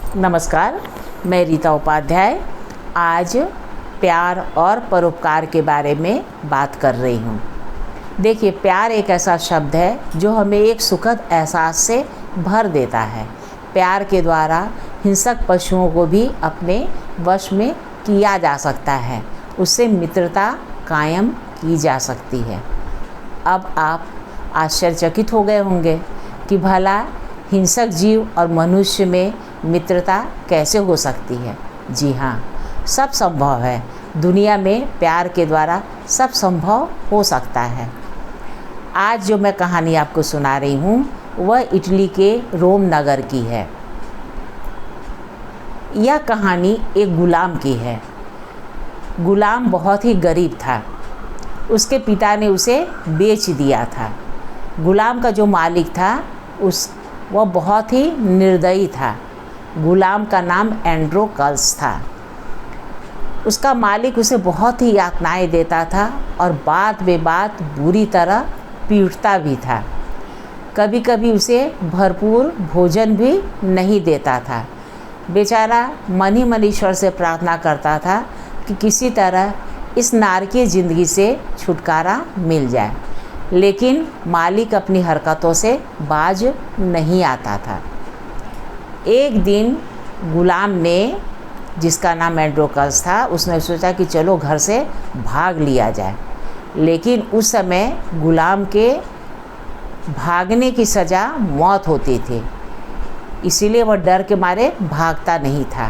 नमस्कार, मैं रीता उपाध्याय आज प्यार और परोपकार के बारे में बात कर रही हूँ। देखिए, प्यार एक ऐसा शब्द है जो हमें एक सुखद एहसास से भर देता है। प्यार के द्वारा हिंसक पशुओं को भी अपने वश में किया जा सकता है, उससे मित्रता कायम की जा सकती है। अब आप आश्चर्यचकित हो गए होंगे कि भला हिंसक जीव और मनुष्य में मित्रता कैसे हो सकती है। जी हाँ, सब संभव है। दुनिया में प्यार के द्वारा सब संभव हो सकता है। आज जो मैं कहानी आपको सुना रही हूँ वह इटली के रोम नगर की है। यह कहानी एक गुलाम की है। गुलाम बहुत ही गरीब था। उसके पिता ने उसे बेच दिया था। गुलाम का जो मालिक था वह बहुत ही निर्दयी था। गुलाम का नाम एंड्रोकल्स था। उसका मालिक उसे बहुत ही यातनाएं देता था और बात बे बात बुरी तरह पीटता भी था। कभी कभी उसे भरपूर भोजन भी नहीं देता था। बेचारा मन ही मन ईश्वर से प्रार्थना करता था कि किसी तरह इस नारकीय ज़िंदगी से छुटकारा मिल जाए, लेकिन मालिक अपनी हरकतों से बाज नहीं आता था। एक दिन गुलाम ने, जिसका नाम एंड्रोकल्स था, उसने सोचा कि चलो घर से भाग लिया जाए, लेकिन उस समय गुलाम के भागने की सज़ा मौत होती थी, इसीलिए वह डर के मारे भागता नहीं था।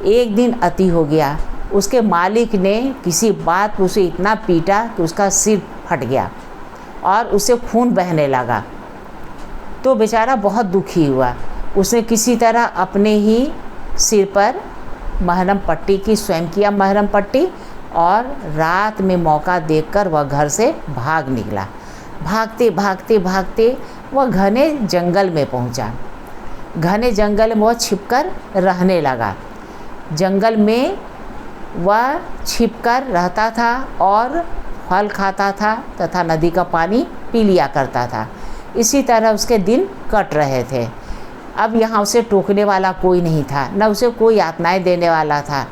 एक दिन अति हो गया। उसके मालिक ने किसी बात पर उसे इतना पीटा कि उसका सिर फट गया और उसे खून बहने लगा। तो बेचारा बहुत दुखी हुआ। उसने किसी तरह अपने ही सिर पर मरहम पट्टी की, स्वयं किया मरहम पट्टी, और रात में मौका देखकर वह घर से भाग निकला। भागते भागते भागते वह घने जंगल में पहुंचा। घने जंगल में वह छिपकर रहने लगा। जंगल में वह छिपकर रहता था और फल खाता था तथा नदी का पानी पी लिया करता था। इसी तरह उसके दिन कट रहे थे। अब यहाँ उसे टोकने वाला कोई नहीं था, न उसे कोई यातनाएं देने वाला था।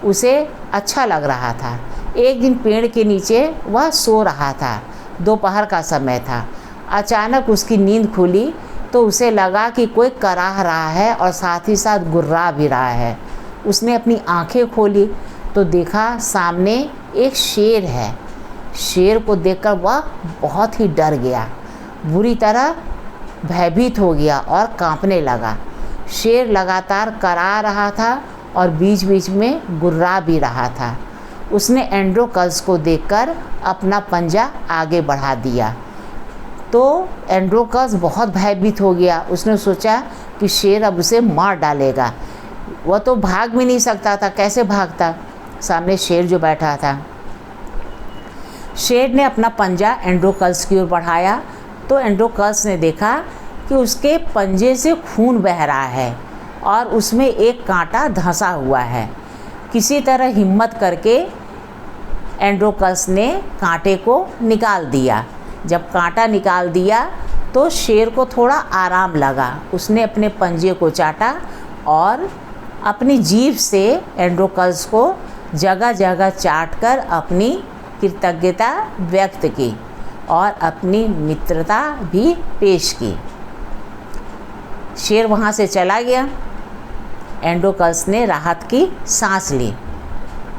उसे अच्छा लग रहा था। एक दिन पेड़ के नीचे वह सो रहा था। दोपहर का समय था। अचानक उसकी नींद खुली तो उसे लगा कि कोई कराह रहा है और साथ ही साथ गुर्रा भी रहा है। उसने अपनी आंखें खोली तो देखा सामने एक शेर है। शेर को देखकर वह बहुत ही डर गया, बुरी तरह भयभीत हो गया और कांपने लगा। शेर लगातार करा रहा था और बीच बीच में गुर्रा भी रहा था। उसने एंड्रोकल्स को देखकर अपना पंजा आगे बढ़ा दिया तो एंड्रोकल्स बहुत भयभीत हो गया। उसने सोचा कि शेर अब उसे मार डालेगा। वह तो भाग भी नहीं सकता था, कैसे भागता, सामने शेर जो बैठा था। शेर ने अपना पंजा एंड्रोकल्स की ओर बढ़ाया तो एंड्रोकल्स ने देखा कि उसके पंजे से खून बह रहा है और उसमें एक कांटा धंसा हुआ है। किसी तरह हिम्मत करके एंड्रोकल्स ने कांटे को निकाल दिया। जब कांटा निकाल दिया तो शेर को थोड़ा आराम लगा। उसने अपने पंजे को चाटा और अपनी जीभ से एंड्रोकल्स को जगह जगह चाटकर अपनी कृतज्ञता व्यक्त की और अपनी मित्रता भी पेश की। शेर वहाँ से चला गया। एंड्रोकल्स ने राहत की सांस ली।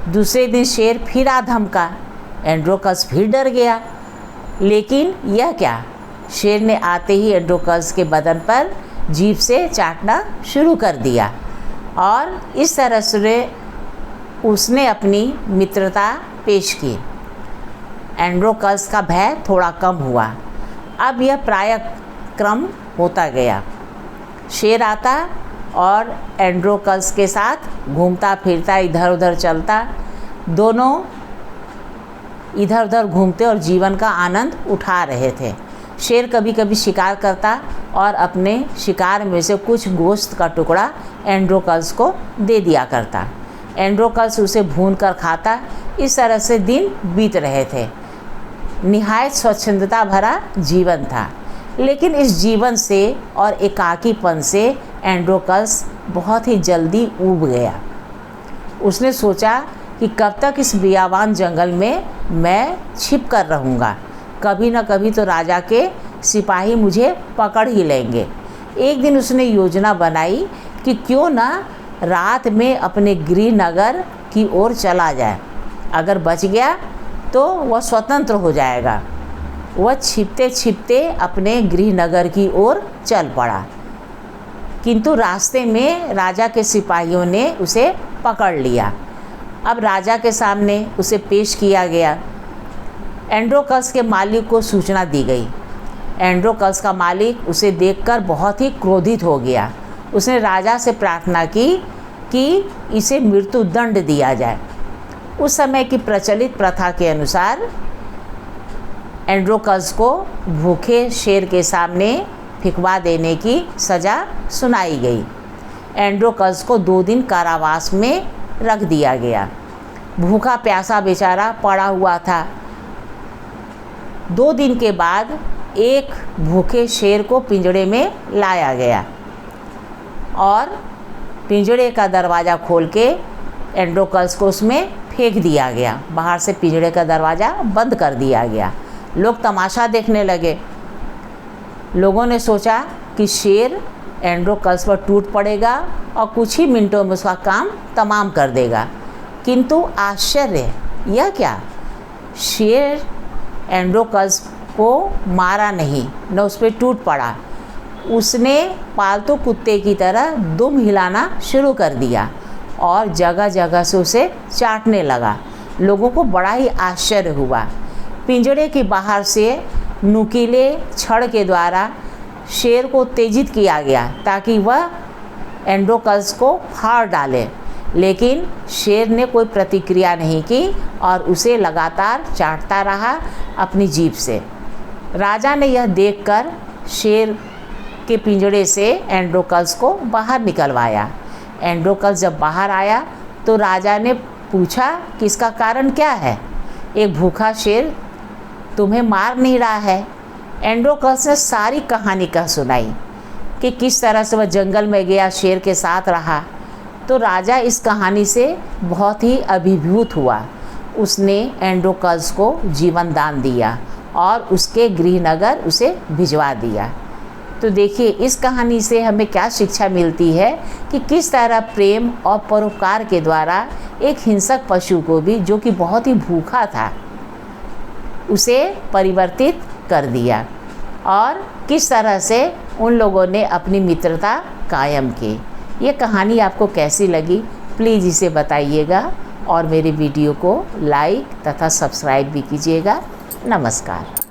दूसरे दिन शेर फिर आ धमका। एंड्रोकल्स फिर डर गया, लेकिन यह क्या, शेर ने आते ही एंड्रोकल्स के बदन पर जीभ से चाटना शुरू कर दिया और इस तरह से उसने अपनी मित्रता पेश की। एंड्रोकल्स का भय थोड़ा कम हुआ। अब यह प्रायः क्रम होता गया। शेर आता और एंड्रोकल्स के साथ घूमता फिरता, इधर उधर चलता। दोनों इधर उधर घूमते और जीवन का आनंद उठा रहे थे। शेर कभी कभी शिकार करता और अपने शिकार में से कुछ गोश्त का टुकड़ा एंड्रोकल्स को दे दिया करता। एंड्रोकल्स उसे भून कर खाता। इस तरह से दिन बीत रहे थे। निहायत स्वच्छंदता भरा जीवन था, लेकिन इस जीवन से और एकाकीपन से एंड्रोकल्स बहुत ही जल्दी ऊब गया। उसने सोचा कि कब तक इस बियाबान जंगल में मैं छिप कर रहूँगा, कभी ना कभी तो राजा के सिपाही मुझे पकड़ ही लेंगे। एक दिन उसने योजना बनाई कि क्यों ना रात में अपने गृहनगर की ओर चला जाए। अगर बच गया तो वह स्वतंत्र हो जाएगा। वह छिपते छिपते अपने गृहनगर की ओर चल पड़ा, किंतु रास्ते में राजा के सिपाहियों ने उसे पकड़ लिया। अब राजा के सामने उसे पेश किया गया। एंड्रोकल्स के मालिक को सूचना दी गई। एंड्रोकल्स का मालिक उसे देखकर बहुत ही क्रोधित हो गया। उसने राजा से प्रार्थना की कि इसे मृत्यु दंड दिया जाए। उस समय की प्रचलित प्रथा के अनुसार एंड्रोकल्स को भूखे शेर के सामने फिकवा देने की सज़ा सुनाई गई। एंड्रोकल्स को 2 दिन कारावास में रख दिया गया। भूखा प्यासा बेचारा पड़ा हुआ था। 2 दिन के बाद एक भूखे शेर को पिंजड़े में लाया गया और पिंजड़े का दरवाज़ा खोल के एंड्रोकल्स को उसमें फेंक दिया गया। बाहर से पिंजड़े का दरवाज़ा बंद कर दिया गया। लोग तमाशा देखने लगे। लोगों ने सोचा कि शेर एंड्रोकल्स पर टूट पड़ेगा और कुछ ही मिनटों में उसका काम तमाम कर देगा। किंतु आश्चर्य, यह क्या, शेर एंड्रोकल्स को मारा नहीं, न उस पर टूट पड़ा। उसने पालतू कुत्ते की तरह दुम हिलाना शुरू कर दिया और जगह जगह से उसे चाटने लगा। लोगों को बड़ा ही आश्चर्य हुआ। पिंजड़े के बाहर से नुकीले छड़ के द्वारा शेर को उत्तेजित किया गया ताकि वह एंड्रोकल्स को फाड़ डाले, लेकिन शेर ने कोई प्रतिक्रिया नहीं की और उसे लगातार चाटता रहा अपनी जीभ से। राजा ने यह देखकर शेर के पिंजड़े से एंड्रोकल्स को बाहर निकलवाया। एंड्रोकल्स जब बाहर आया तो राजा ने पूछा कि इसका कारण क्या है, एक भूखा शेर तुम्हें मार नहीं रहा है। एंड्रोकल्स ने सारी कहानी कह सुनाई कि किस तरह से वह जंगल में गया, शेर के साथ रहा। तो राजा इस कहानी से बहुत ही अभिभूत हुआ। उसने एंड्रोकल्स को जीवन दान दिया और उसके गृहनगर उसे भिजवा दिया। तो देखिए, इस कहानी से हमें क्या शिक्षा मिलती है कि किस तरह प्रेम और परोपकार के द्वारा एक हिंसक पशु को भी, जो कि बहुत ही भूखा था, उसे परिवर्तित कर दिया और किस तरह से उन लोगों ने अपनी मित्रता कायम की। ये कहानी आपको कैसी लगी, प्लीज़ इसे बताइएगा और मेरे वीडियो को लाइक तथा सब्सक्राइब भी कीजिएगा। नमस्कार।